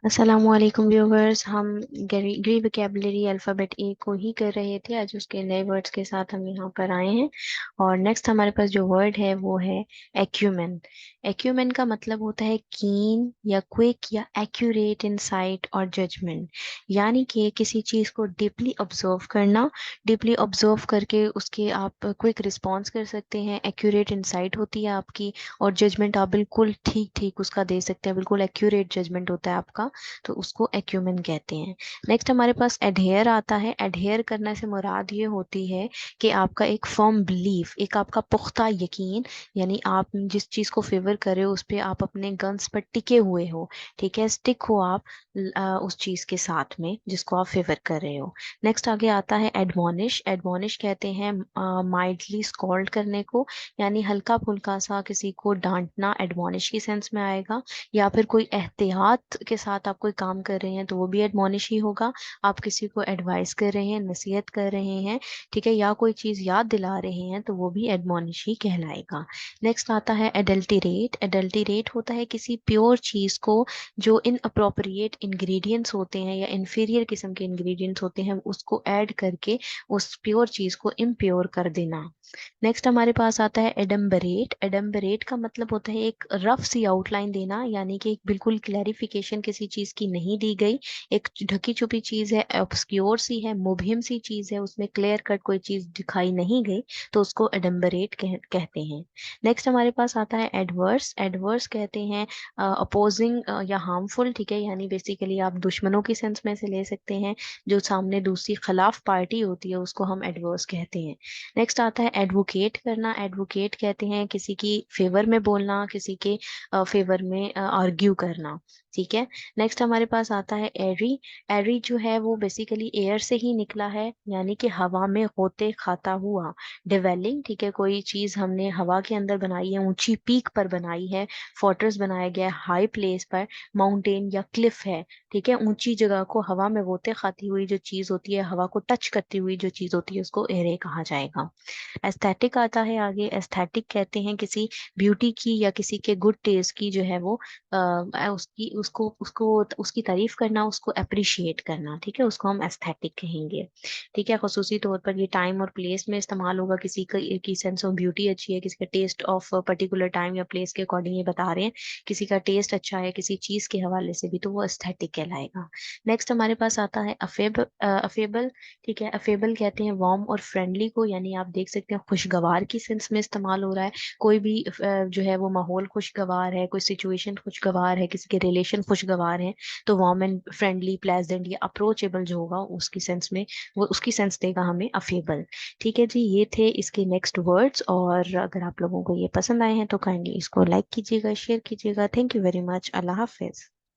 असलकुम व्यूवर्स, हम ग्री vocabulary alphabet ए को ही कर रहे थे। आज उसके नए वर्ड्स के साथ हम यहाँ पर आए हैं। और नेक्स्ट हमारे पास जो वर्ड है वो है एक्यूमेन। एक्यूमेन का मतलब होता है कीन या क्विक या एक्यूरेट इन साइट और जजमेंट। यानी कि किसी चीज़ को डीपली ऑब्जर्व करना, डीपली ऑब्जर्व करके उसके आप क्विक रिस्पॉन्स कर सकते हैं। एक्यूरेट इन साइट होती है आपकी, और जजमेंट आप बिल्कुल ठीक ठीक उसका दे सकते हैं, बिल्कुल एक्यूरेट जजमेंट होता है आपका, तो उसको एक्यूमेन कहते हैं। नेक्स्ट हमारे पास एडहेयर आता है। एडहेयर करने से मुराद ये होती है कि आपका एक फर्म बिलीफ, एक आपका पुख्ता यकीन, यानी आप जिस चीज़ को फेवर कर रहे हो उस पर आप अपने गन्स पर टिके हुए हो। ठीक है, स्टिक हो आप उस चीज़ के साथ में जिसको आप फेवर कर रहे हो। नेक्स्ट आगे आता है एडमोनिश। एडमोनिश कहते हैं माइल्डली स्कॉल्ड करने को, यानी हल्का फुल्का सा किसी को डांटना एडमोनिश की सेंस में आएगा। या फिर कोई एहतियात के साथ आप कोई काम कर रहे हैं तो वो भी एडमोनिश ही होगा। आप किसी को एडवाइस कर रहे हैं, नसीहत कर रहे हैं, ठीक है, या कोई चीज़ याद दिला रहे हैं तो वो भी एडमोनिश ही कहलाएगा। नेक्स्ट आता है एडल्टीरेट। एडल्टीरेट होता है किसी प्योर चीज़ को, जो इन अप्रोप्रिएट इंग्रेडिएंट्स होते हैं या इन्फीरियर किस्म के इंग्रेडिएंट्स होते हैं, उसको ऐड करके उस प्योर चीज़ को इम्प्योर कर देना। नेक्स्ट हमारे पास आता है एडम्बरेट। एडम्बरेट का मतलब होता है एक रफ सी आउटलाइन देना, यानी कि एक बिल्कुल क्लैरिफिकेशन किसी चीज़ की नहीं दी गई, एक ढकी छुपी चीज़ है, ऑब्सक्योर सी है, मुबहिम सी चीज़ है, उसमें क्लियर कट कोई चीज़ दिखाई नहीं गई, तो उसको एडम्बरेट कहते हैं। नेक्स्ट हमारे पास आता है एडवर्स। एडवर्स कहते हैं अपोजिंग या हार्मफुल, ठीक है, यानी बेसिकली आप दुश्मनों की सेंस में से ले सकते हैं। जो सामने दूसरी खिलाफ पार्टी होती है उसको हम एडवर्स कहते हैं। नेक्स्ट आता है एडवोकेट करना। एडवोकेट कहते हैं किसी की फेवर में बोलना, किसी के फेवर में आर्ग्यू करना। ठीक है। नेक्स्ट हमारे पास आता है एरी। एरी जो है वो बेसिकली एयर से ही निकला है, यानी कि हवा में होते खाता हुआ, डिवेलिंग, ठीक है, कोई चीज़ हमने हवा के अंदर बनाई है, ऊंची पीक पर बनाई है, फोर्ट्रेस बनाया गया है हाई प्लेस पर, माउंटेन या क्लिफ है, ठीक है, ऊंची जगह को हवा में होते खाती हुई जो चीज़ होती है, हवा को टच करती हुई जो चीज़ होती है, उसको एरे कहा जाएगा। एस्थेटिक आता है आगे। एस्थेटिक कहते हैं किसी ब्यूटी की या किसी के गुड टेस्ट की जो है वो उसकी उसको उसको उसकी तारीफ करना, उसको अप्रिशिएट करना, ठीक है, उसको हम एस्थेटिक कहेंगे। ठीक है, खसूसी तौर पर ये टाइम और प्लेस में इस्तेमाल होगा। किसी की सेंस ऑफ ब्यूटी अच्छी है, किसी का टेस्ट ऑफ पर्टिकुलर टाइम या प्लेस के अकॉर्डिंग ये बता रहे हैं, किसी का टेस्ट अच्छा है किसी चीज के हवाले से भी, तो वो एस्थेटिक कहलाएगा। नेक्स्ट हमारे पास आता है अफेबल। अफेबल, ठीक है, अफेबल कहते हैं वार्म और फ्रेंडली को, यानी आप देख सकते हैं खुशगवार की सेंस में इस्तेमाल हो रहा है। कोई भी जो है वो माहौल खुशगवार है, कोई सिचुएशन खुशगवार है, किसी के रिलेशन खुशगवार है, तो वार्म एंड फ्रेंडली, प्लेजेंट या अप्रोचेबल जो होगा उसकी सेंस में, वो उसकी सेंस देगा हमें अफेबल। ठीक है जी, ये थे इसके नेक्स्ट वर्ड्स। और अगर आप लोगों को ये पसंद आए हैं तो काइंडली इसको लाइक कीजिएगा, शेयर कीजिएगा। Thank you very much. Allah Hafiz.